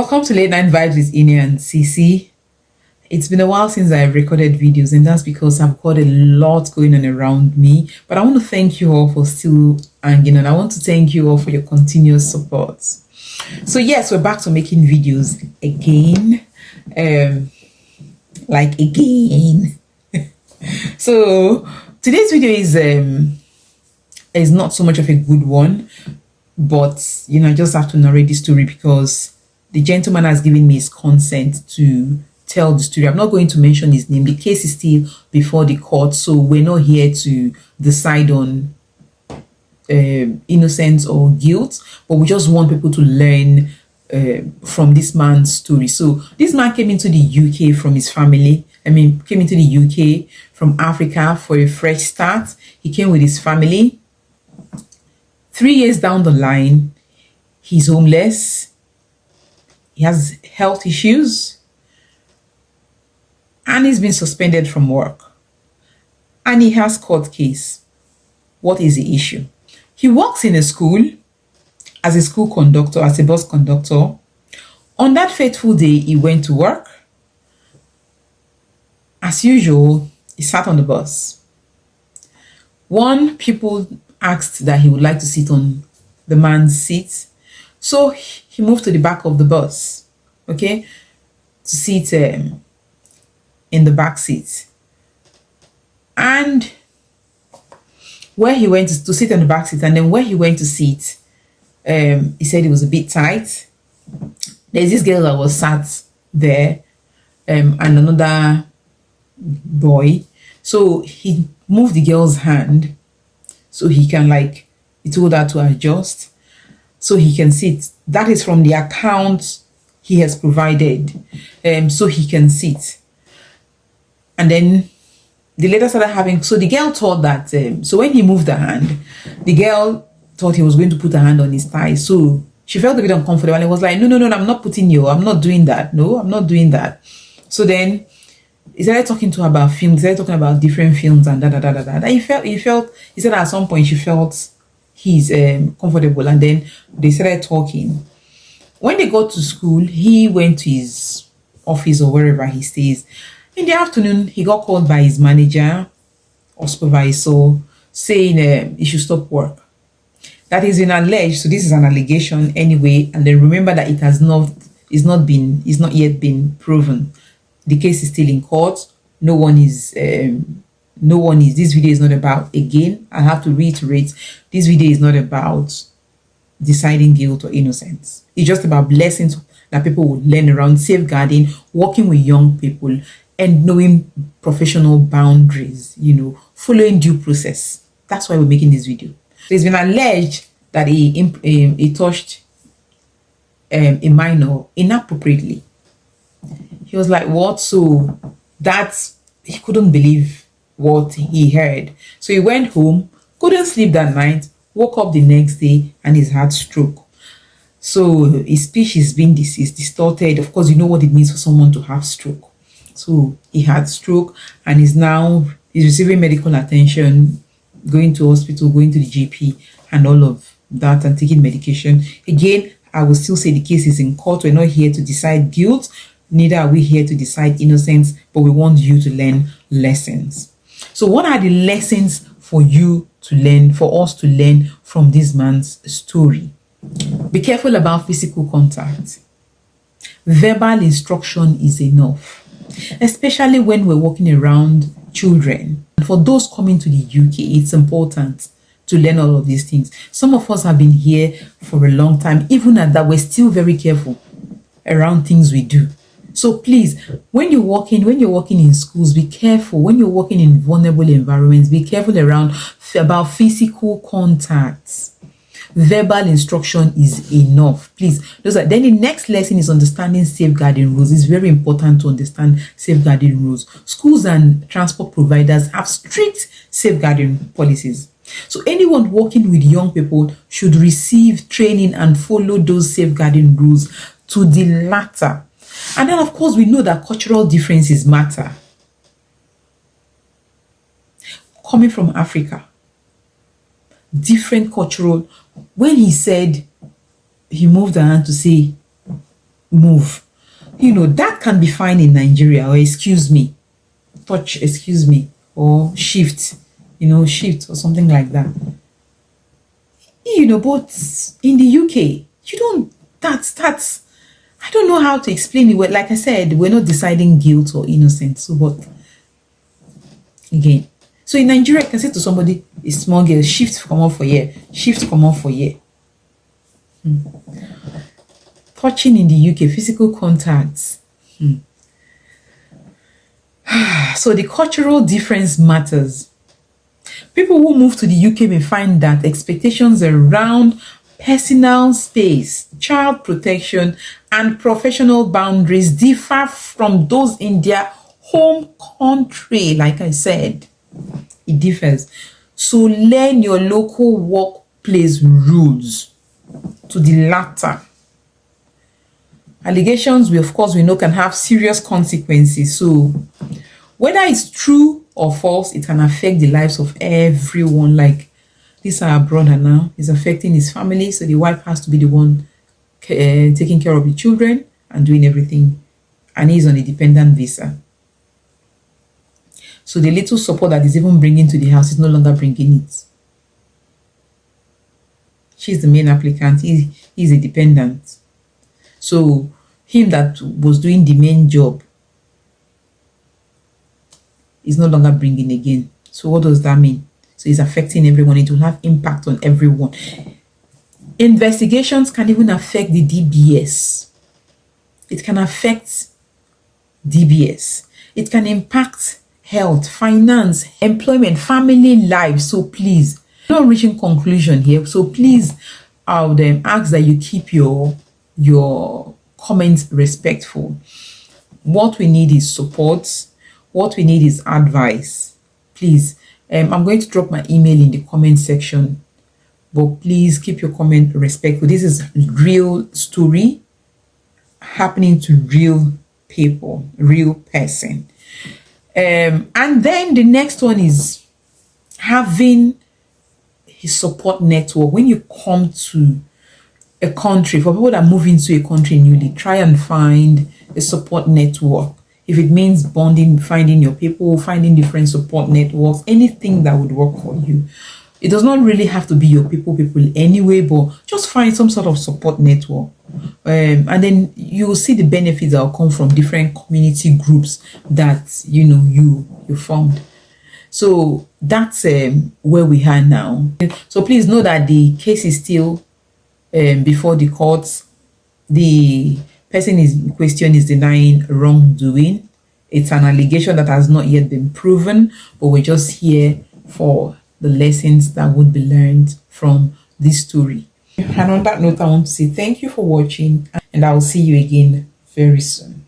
Welcome to Late Night Vibes with Ine and Cece. It's been a while since I've recorded videos, and that's because I've got a lot going on around me. But I want to thank you all for still hanging on. I want to thank you all for your continuous support. So yes, we're back to making videos again. Again. So today's video is not so much of a good one, but I just have to narrate the story because the gentleman has given me his consent to tell the story. I'm not going to mention his name. The case is still before the court, so we're not here to decide on innocence or guilt, but we just want people to learn from this man's story. So this man came into the UK from his family. Came into the UK from Africa for a fresh start. He came with his family. 3 years down the line, he's homeless. He has health issues. And he's been suspended from work. And he has court case. What is the issue? He works in a school as a school conductor, as a bus conductor. On that fateful day, he went to work. As usual, he sat on the bus. People asked that he would like to sit on the man's seat. So he moved to the back of the bus, to sit in the back seat. And where he went to sit on the back seat, and then where he went to sit, he said it was a bit tight. There's this girl that was sat there, and another boy. So he moved the girl's hand so he can he told her to adjust so he can sit. That is from the account he has provided, so he can sit. And then the later started having, so the girl thought that, so when he moved the hand, the girl thought he was going to put her hand on his thigh. So she felt a bit uncomfortable and it was like, no, I'm not putting you, I'm not doing that. No, I'm not doing that. So then he started talking to her about films, he started talking about different films and And he said at some point she felt he's comfortable, and then they started talking. When they got to school, he went to his office or wherever he stays. In the afternoon, he got called by his manager or supervisor saying he should stop work. That is been alleged, so this is an allegation anyway, and then remember that it's not yet been proven. The case is still in court. This video is not about, again, I have to reiterate, this video is not about deciding guilt or innocence. It's just about lessons that people would learn around safeguarding, working with young people, and knowing professional boundaries, following due process. That's why we're making this video. So it's been alleged that he touched a minor inappropriately. He was like, what? So he couldn't believe what he heard. So he went home, couldn't sleep that night, woke up the next day, and he's had stroke. So his speech is being distorted. Of course, you know what it means for someone to have stroke. So he had stroke and he's receiving medical attention, going to hospital, going to the GP and all of that, and taking medication. Again, I will still say the case is in court. We're not here to decide guilt. Neither are we here to decide innocence, but we want you to learn lessons. So what are the lessons for you to learn, for us to learn from this man's story? Be careful about physical contact. Verbal instruction is enough, especially when we're walking around children. For those coming to the UK, it's important to learn all of these things. Some of us have been here for a long time. Even at that, we're still very careful around things we do. So please, when you're working in schools, be careful. When you're working in vulnerable environments, be careful about physical contacts. Verbal instruction is enough, please. Then the next lesson is understanding safeguarding rules. It's very important to understand safeguarding rules. Schools and transport providers have strict safeguarding policies. So anyone working with young people should receive training and follow those safeguarding rules to the latter. And then, of course, we know that cultural differences matter. Coming from Africa, different cultural. When he said he moved her hand to say, move. That can be fine in Nigeria, or excuse me, touch, excuse me, or shift, shift or something like that. But in the UK, you don't, that's, I don't know how to explain it. Well, like I said, we're not deciding guilt or innocence. So, but again, so in Nigeria, I can say to somebody, a small girl, shift, come off for year, shift, come off for year. Touching in the UK, physical contacts. So the cultural difference matters. People who move to the UK may find that expectations around personal space, child protection, and professional boundaries differ from those in their home country. Like I said, it differs. So learn your local workplace rules. To the latter, allegations, of course, we know can have serious consequences. So whether it's true or false, it can affect the lives of everyone. Like this, our brother now is affecting his family. So the wife has to be the one taking care of the children and doing everything. And he's on a dependent visa. So the little support that is even bringing to the house is no longer bringing it. She's the main applicant. He's a dependent. So him that was doing the main job is no longer bringing again. So what does that mean? So it's affecting everyone. It will have impact on everyone. Investigations can even affect the DBS. It can affect DBS. It can impact health, finance, employment, family life. So please, not reaching conclusion here. So please, I would ask that you keep your comments respectful. What we need is support. What we need is advice. Please, I'm going to drop my email in the comment section, but please keep your comment respectful. This is real story happening to real people, real person. And then the next one is having a support network. When you come to a country, for people that move into a country newly, try and find a support network. If it means bonding, finding your people, finding different support networks, anything that would work for you. It does not really have to be your people anyway, but just find some sort of support network. And then you will see the benefits that will come from different community groups that you formed. So that's where we are now. So please know that the case is still before the courts. The person in question is denying wrongdoing. It's an allegation that has not yet been proven, but we're just here for the lessons that would be learned from this story. And on that note, I want to say thank you for watching, and I will see you again very soon.